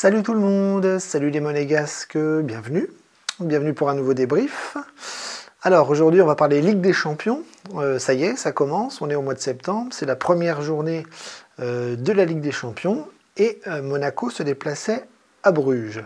Salut tout le monde, salut les monégasques, bienvenue. Bienvenue pour un nouveau débrief. Alors aujourd'hui on va parler Ligue des Champions. Ça y est, ça commence, on est au mois de septembre, c'est la première journée de la Ligue des Champions et Monaco se déplaçait à Bruges.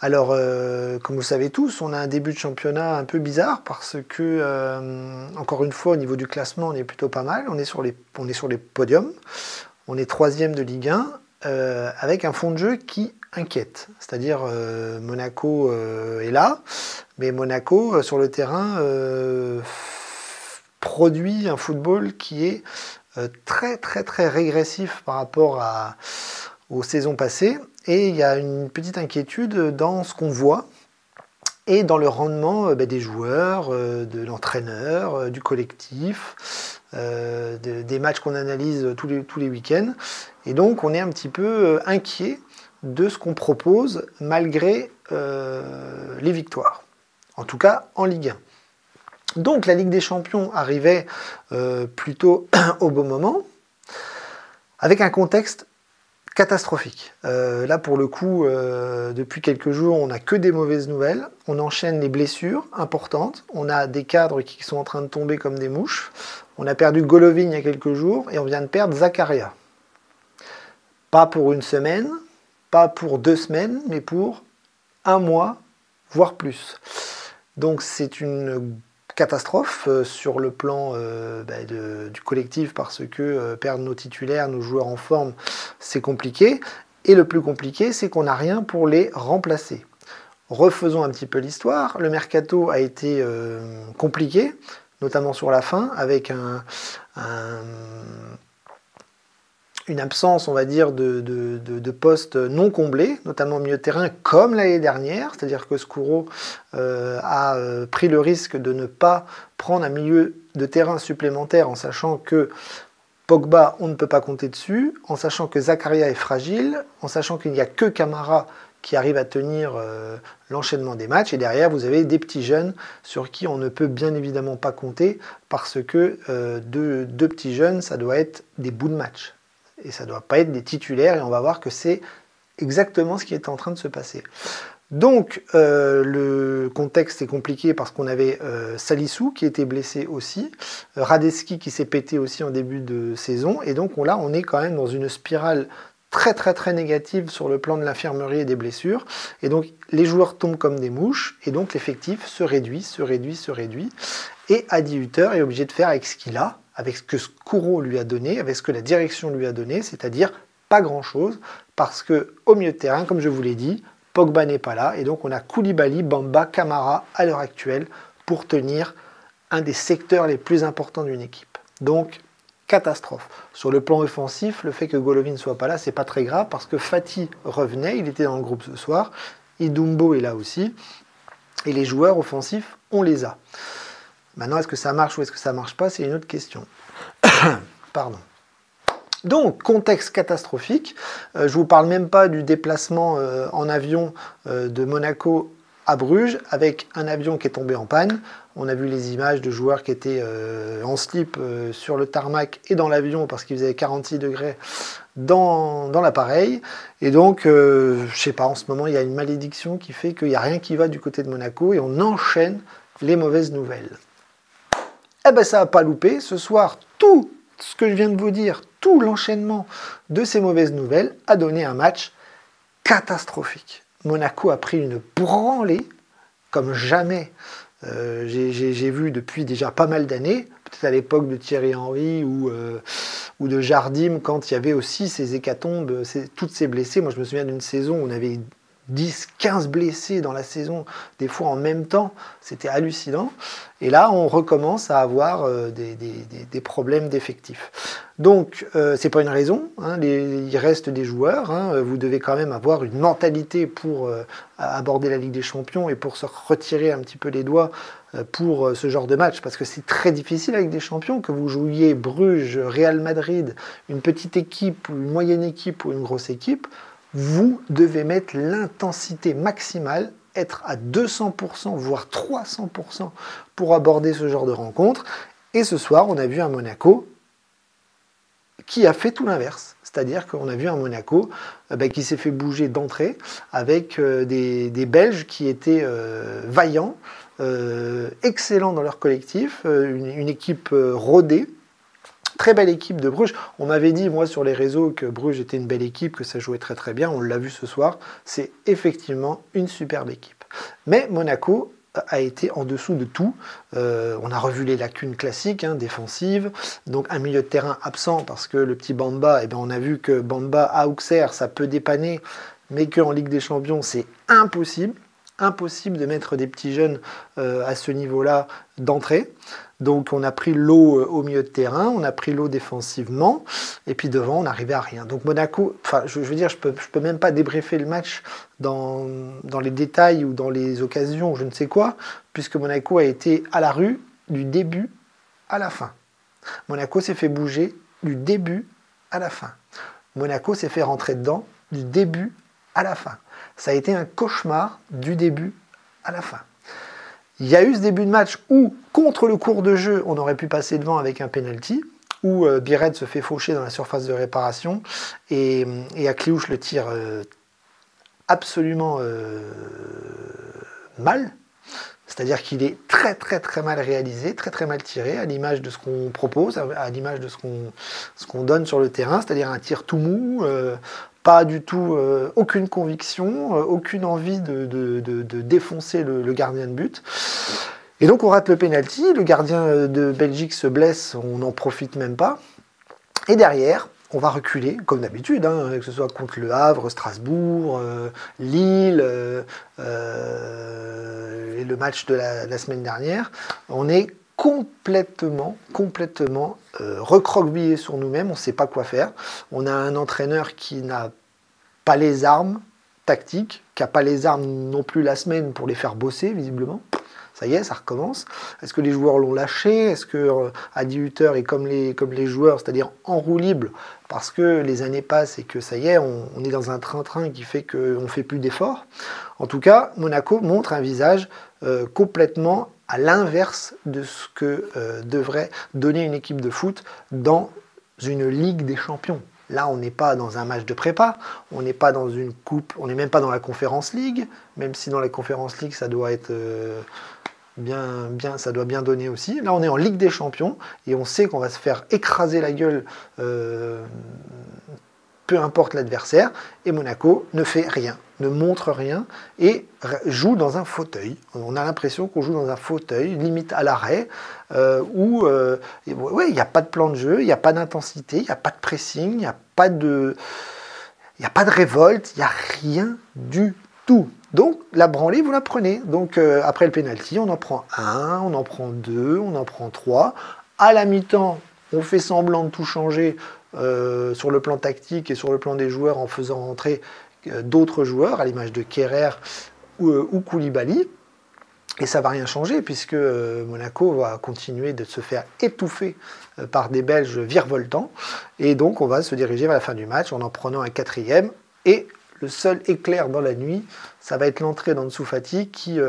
Alors, comme vous le savez tous, on a un début de championnat un peu bizarre parce que, encore une fois, au niveau du classement, on est plutôt pas mal. On est sur les podiums. On est 3e de Ligue 1 avec un fond de jeu qui inquiète. C'est-à-dire, Monaco est là, mais Monaco, sur le terrain, produit un football qui est très, très, très régressif par rapport aux saisons passées. Et il y a une petite inquiétude dans ce qu'on voit et dans le rendement des joueurs, de l'entraîneur, du collectif, des matchs qu'on analyse tous les week-ends. Et donc on est un petit peu inquiet de ce qu'on propose malgré les victoires. En tout cas en Ligue 1. Donc la Ligue des Champions arrivait plutôt au bon moment, avec un contexte catastrophique. Là, pour le coup, depuis quelques jours, on n'a que des mauvaises nouvelles. On enchaîne les blessures importantes. On a des cadres qui sont en train de tomber comme des mouches. On a perdu Golovin il y a quelques jours et on vient de perdre Zakaria. Pas pour une semaine, pas pour 2 semaines, mais pour 1 mois, voire plus. Donc c'est une catastrophe sur le plan du collectif parce que perdre nos titulaires, nos joueurs en forme, c'est compliqué. Et le plus compliqué, c'est qu'on n'a rien pour les remplacer. Refaisons un petit peu l'histoire. Le mercato a été compliqué, notamment sur la fin, avec une absence, on va dire, de postes non comblés, notamment au milieu de terrain, comme l'année dernière. C'est-à-dire que Skuro a pris le risque de ne pas prendre un milieu de terrain supplémentaire en sachant que Pogba, on ne peut pas compter dessus, en sachant que Zakaria est fragile, en sachant qu'il n'y a que Camara qui arrive à tenir l'enchaînement des matchs. Et derrière, vous avez des petits jeunes sur qui on ne peut bien évidemment pas compter parce que deux petits jeunes, ça doit être des bouts de match. Et ça ne doit pas être des titulaires, et on va voir que c'est exactement ce qui est en train de se passer. Donc, le contexte est compliqué parce qu'on avait Salissou qui était blessé aussi, Radetzky qui s'est pété aussi en début de saison, et donc là, on est quand même dans une spirale très très très négative sur le plan de l'infirmerie et des blessures, et donc les joueurs tombent comme des mouches, et donc l'effectif se réduit, et Adi Hütter est obligé de faire avec ce qu'il a, avec ce que Skuro lui a donné, avec ce que la direction lui a donné, c'est-à-dire pas grand-chose, parce qu'au milieu de terrain, comme je vous l'ai dit, Pogba n'est pas là, et donc on a Koulibaly, Bamba, Camara à l'heure actuelle pour tenir un des secteurs les plus importants d'une équipe. Donc, catastrophe. Sur le plan offensif, le fait que Golovin ne soit pas là, c'est pas très grave, parce que Fati revenait, il était dans le groupe ce soir, Idumbo est là aussi, et les joueurs offensifs, on les a. Maintenant, est-ce que ça marche ou est-ce que ça marche pas, c'est une autre question. Pardon. Donc, contexte catastrophique. Je ne vous parle même pas du déplacement en avion de Monaco à Bruges, avec un avion qui est tombé en panne. On a vu les images de joueurs qui étaient en slip sur le tarmac et dans l'avion parce qu'il faisait 46 degrés dans l'appareil. Et donc, je ne sais pas, en ce moment, il y a une malédiction qui fait qu'il n'y a rien qui va du côté de Monaco et on enchaîne les mauvaises nouvelles. Eh bien, ça n'a pas loupé. Ce soir, tout ce que je viens de vous dire, tout l'enchaînement de ces mauvaises nouvelles a donné un match catastrophique. Monaco a pris une branlée comme jamais j'ai vu depuis déjà pas mal d'années, peut-être à l'époque de Thierry Henry ou de Jardim, quand il y avait aussi ces hécatombes, toutes ces blessés. Moi, je me souviens d'une saison où on avait 10, 15 blessés dans la saison, des fois en même temps, c'était hallucinant. Et là, on recommence à avoir des problèmes d'effectifs. Donc, c'est pas une raison, hein, il reste des joueurs, hein, vous devez quand même avoir une mentalité pour aborder la Ligue des Champions et pour se retirer un petit peu les doigts pour ce genre de match, parce que c'est très difficile avec des champions, que vous jouiez Bruges, Real Madrid, une petite équipe, ou une moyenne équipe ou une grosse équipe, vous devez mettre l'intensité maximale, être à 200%, voire 300% pour aborder ce genre de rencontre. Et ce soir, on a vu un Monaco qui a fait tout l'inverse. C'est-à-dire qu'on a vu un Monaco qui s'est fait bouger d'entrée avec des Belges qui étaient vaillants, excellents dans leur collectif, une équipe rodée. Très belle équipe de Bruges. On m'avait dit, moi, sur les réseaux, que Bruges était une belle équipe, que ça jouait très très bien. On l'a vu ce soir. C'est effectivement une superbe équipe. Mais Monaco a été en dessous de tout. On a revu les lacunes classiques, défensives. Donc un milieu de terrain absent parce que le petit Bamba, on a vu que Bamba à Auxerre, ça peut dépanner, mais qu'en Ligue des Champions, c'est impossible. Impossible de mettre des petits jeunes à ce niveau-là d'entrée. Donc on a pris l'eau au milieu de terrain, on a pris l'eau défensivement, et puis devant on n'arrivait à rien. Donc Monaco, je veux dire, je peux même pas débriefer le match dans les détails ou dans les occasions, je ne sais quoi, puisque Monaco a été à la rue du début à la fin. Monaco s'est fait bouger du début à la fin. Monaco s'est fait rentrer dedans du début à la fin. Ça a été un cauchemar du début à la fin. Il y a eu ce début de match où, contre le cours de jeu, on aurait pu passer devant avec un penalty, où Bired se fait faucher dans la surface de réparation, et Akliouche le tire absolument mal. C'est-à-dire qu'il est très très très mal réalisé, très très mal tiré, à l'image de ce qu'on propose, à l'image de ce qu'on donne sur le terrain, c'est-à-dire un tir tout mou, pas du tout, aucune conviction, aucune envie de défoncer le gardien de but. Et donc on rate le penalty, le gardien de Belgique se blesse, on n'en profite même pas. Et derrière, on va reculer, comme d'habitude, que ce soit contre Le Havre, Strasbourg, Lille, et le match de la semaine dernière. On est complètement recroquevillé sur nous-mêmes, on ne sait pas quoi faire. On a un entraîneur qui n'a pas les armes tactiques, qui n'a pas les armes non plus la semaine pour les faire bosser, visiblement. Ça y est, ça recommence. Est-ce que les joueurs l'ont lâché? Est-ce que Adi Hütter est comme les joueurs, c'est-à-dire en roue libre, parce que les années passent et que ça y est, on est dans un train-train qui fait qu'on ne fait plus d'efforts? En tout cas, Monaco montre un visage complètement à l'inverse de ce que devrait donner une équipe de foot dans une Ligue des Champions. Là, on n'est pas dans un match de prépa, on n'est pas dans une coupe, on n'est même pas dans la Conference League, même si dans la Conference League, ça doit être ça doit bien donner aussi. Là, on est en Ligue des Champions et on sait qu'on va se faire écraser la gueule, peu importe l'adversaire. Et Monaco ne fait rien, ne montre rien et joue dans un fauteuil. On a l'impression qu'on joue dans un fauteuil, limite à l'arrêt, où il n'y a pas de plan de jeu, il n'y a pas d'intensité, il n'y a pas de pressing, il n'y a pas de révolte, il n'y a rien du tout. Donc la branlée, vous la prenez. Donc après le penalty, on en prend un, on en prend deux, on en prend trois. À la mi-temps, on fait semblant de tout changer sur le plan tactique et sur le plan des joueurs en faisant rentrer d'autres joueurs, à l'image de Kerrer ou Koulibaly. Et ça ne va rien changer puisque Monaco va continuer de se faire étouffer par des Belges virevoltants. Et donc on va se diriger vers la fin du match en prenant un quatrième. Et le seul éclair dans la nuit, ça va être l'entrée d'Ansu Fati qui,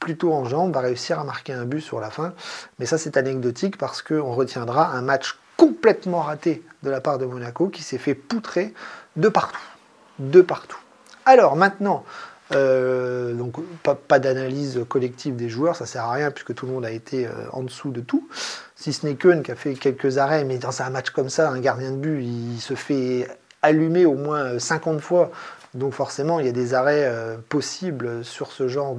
plutôt en jambes, va réussir à marquer un but sur la fin. Mais ça, c'est anecdotique parce qu'on retiendra un match complètement raté de la part de Monaco qui s'est fait poutrer de partout. De partout. Alors maintenant, donc pas d'analyse collective des joueurs, ça sert à rien puisque tout le monde a été en dessous de tout. Si ce n'est Keun qui a fait quelques arrêts, mais dans un match comme ça, un gardien de but, il se fait allumer au moins 50 fois. Donc forcément, il y a des arrêts possibles sur ce genre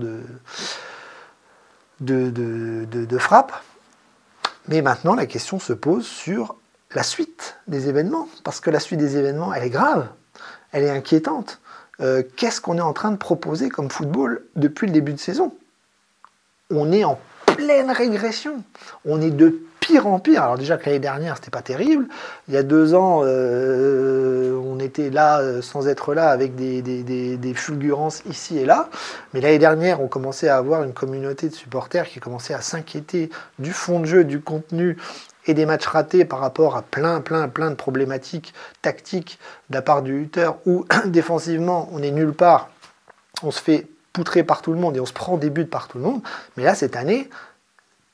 de frappe. Mais maintenant, la question se pose sur la suite des événements. Parce que la suite des événements, elle est grave, elle est inquiétante. Qu'est-ce qu'on est en train de proposer comme football depuis le début de saison? On est en pleine régression. On est de pire en pire. Alors déjà que l'année dernière, c'était pas terrible. Il y a 2 ans, on était là sans être là avec des fulgurances ici et là. Mais l'année dernière, on commençait à avoir une communauté de supporters qui commençait à s'inquiéter du fond de jeu, du contenu et des matchs ratés par rapport à plein de problématiques tactiques de la part du Hütter où défensivement, on est nulle part. On se fait poutrer par tout le monde et on se prend des buts par tout le monde. Mais là, cette année,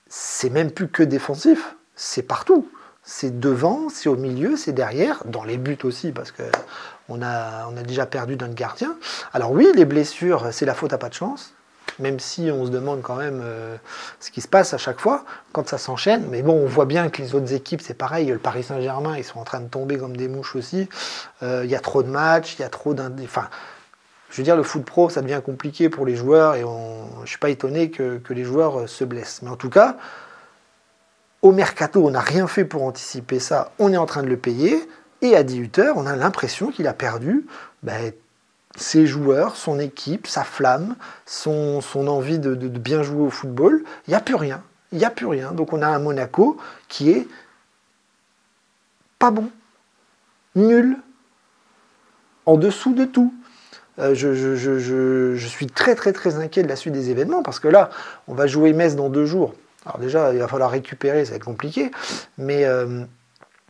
c'est même plus que défensif, c'est partout. c'est devant, c'est au milieu, c'est derrière, dans les buts aussi, parce que on a déjà perdu notre gardien. Alors oui, les blessures, c'est la faute à pas de chance, même si on se demande quand même ce qui se passe à chaque fois, quand ça s'enchaîne. Mais bon, on voit bien que les autres équipes, c'est pareil, le Paris Saint-Germain, ils sont en train de tomber comme des mouches aussi. Il y a trop de matchs, il y a trop enfin, je veux dire, le foot pro, ça devient compliqué pour les joueurs, et je ne suis pas étonné que les joueurs se blessent. Mais en tout cas, au mercato, on n'a rien fait pour anticiper ça, on est en train de le payer, et à 18h, on a l'impression qu'il a perdu ses joueurs, son équipe, sa flamme, son envie de bien jouer au football. Il n'y a plus rien. Il n'y a plus rien. Donc on a un Monaco qui est pas bon, nul, en dessous de tout. Je suis très très très inquiet de la suite des événements, parce que là, on va jouer Metz dans 2 jours. Alors déjà, il va falloir récupérer, ça va être compliqué, mais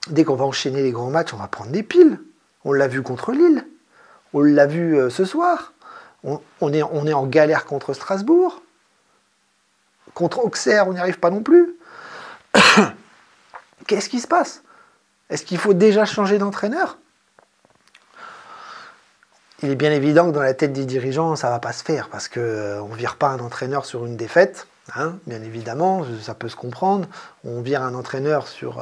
dès qu'on va enchaîner les grands matchs, on va prendre des piles. On l'a vu contre Lille, on l'a vu ce soir, on est en galère contre Strasbourg, contre Auxerre, on n'y arrive pas non plus. Qu'est-ce qui se passe? Est-ce qu'il faut déjà changer d'entraîneur? Il est bien évident que dans la tête des dirigeants, ça ne va pas se faire, parce qu'on ne vire pas un entraîneur sur une défaite, hein, bien évidemment, ça peut se comprendre. On vire un entraîneur sur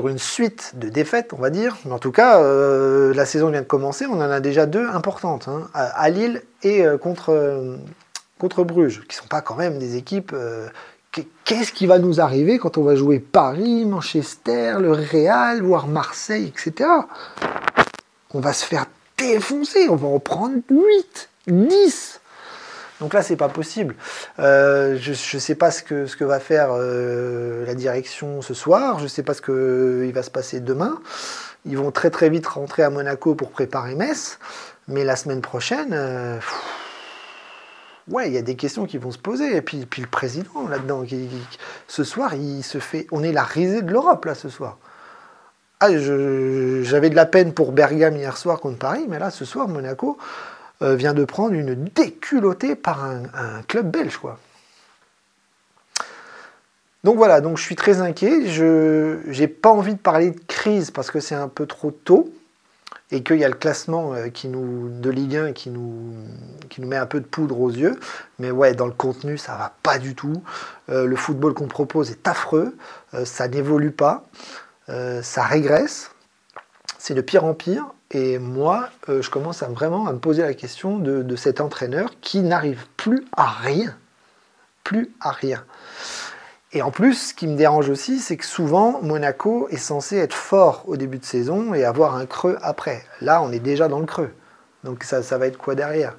une suite de défaites, on va dire. Mais en tout cas, la saison vient de commencer, on en a déjà 2 importantes, hein, à Lille et contre Bruges, qui ne sont pas quand même des équipes... Qu'est-ce qui va nous arriver quand on va jouer Paris, Manchester, le Real, voire Marseille, etc. On va se faire défoncer, on va en prendre 8, 10. Donc là, c'est pas possible. Je ne sais pas ce que va faire la direction ce soir, je ne sais pas ce qu'il va se passer demain. Ils vont très très vite rentrer à Monaco pour préparer Metz, mais la semaine prochaine... ouais, il y a des questions qui vont se poser. Et puis le président, là-dedans, ce soir, il se fait... On est la risée de l'Europe, là, ce soir. Ah, j'avais de la peine pour Bergame hier soir contre Paris, mais là, ce soir, Monaco vient de prendre une déculottée par un club belge, quoi. Donc voilà, donc je suis très inquiet. Je n'ai pas envie de parler de crise parce que c'est un peu trop tôt, et qu'il y a le classement de Ligue 1 qui nous met un peu de poudre aux yeux. Mais ouais, dans le contenu, ça va pas du tout. Le football qu'on propose est affreux, ça n'évolue pas, ça régresse, c'est de pire en pire. Et moi, je commence vraiment à me poser la question de cet entraîneur qui n'arrive plus à rien. Plus à rien. Et en plus, ce qui me dérange aussi, c'est que souvent, Monaco est censé être fort au début de saison et avoir un creux après. Là, on est déjà dans le creux. Donc ça va être quoi derrière?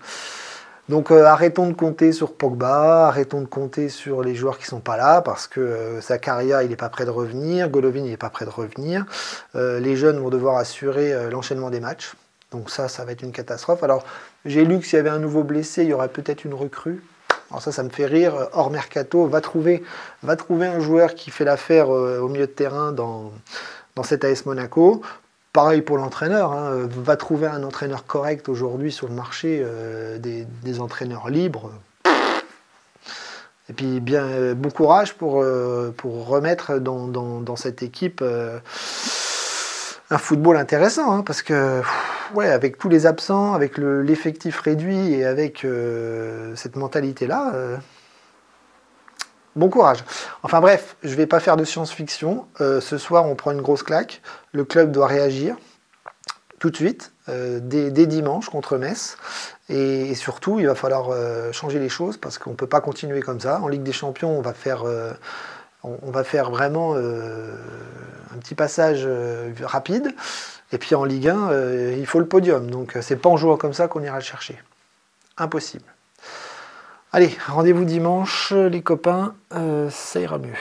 Donc arrêtons de compter sur Pogba, arrêtons de compter sur les joueurs qui ne sont pas là, parce que Zakaria, il n'est pas prêt de revenir, Golovin, il n'est pas prêt de revenir. Les jeunes vont devoir assurer l'enchaînement des matchs. Donc ça va être une catastrophe. Alors, j'ai lu que s'il y avait un nouveau blessé, il y aurait peut-être une recrue. Alors ça me fait rire. Hors mercato, va trouver un joueur qui fait l'affaire au milieu de terrain dans cet AS Monaco. Pareil pour l'entraîneur, hein. Va trouver un entraîneur correct aujourd'hui sur le marché, des entraîneurs libres. Et puis bon courage pour remettre dans cette équipe un football intéressant, hein, parce que ouais, avec tous les absents, avec l'effectif réduit et avec cette mentalité-là, bon courage. Enfin bref, je ne vais pas faire de science-fiction. Ce soir, on prend une grosse claque. Le club doit réagir tout de suite, dès dimanche contre Metz. Et surtout, il va falloir changer les choses parce qu'on ne peut pas continuer comme ça. En Ligue des Champions, on va faire vraiment un petit passage rapide. Et puis en Ligue 1, il faut le podium. Donc c'est pas en jouant comme ça qu'on ira le chercher. Impossible. Allez, rendez-vous dimanche, les copains, ça ira mieux.